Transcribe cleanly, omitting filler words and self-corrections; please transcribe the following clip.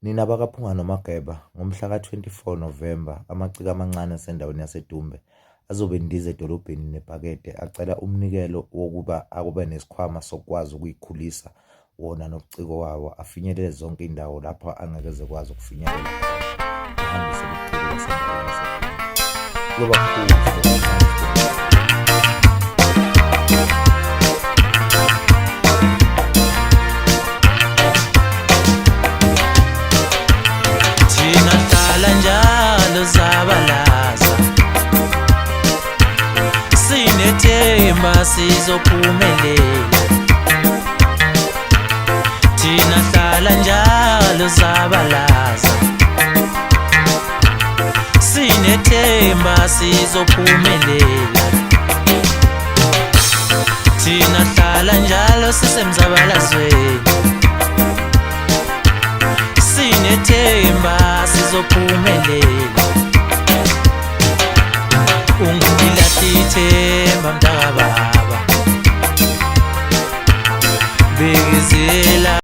Nina bakaPhungane noMageba, ngomhla ka-24 Novemba, amaciko amancane asendaweni yaseDumbe azobe endiza edolobheni nebhakede acela umnikelo wokuba akube nesikhwama sokukwazi ukuyikhulisa wona nobuciko wawo afinyelele zonke indawo lapho angeke ezekwazi ukufinyelela khona. Ahambise ubuciko basendaweni yaseDumbe. Kuyoba kuhle. Njalo zabalaza sinethemba sizophumelela, thina hlala njalo zabalaza sinethemba sizophumelela, thina hlala njalo sisemzabalazweni sinethemba sizophumelela. Ungilahli ithemba mntakababa, bekezela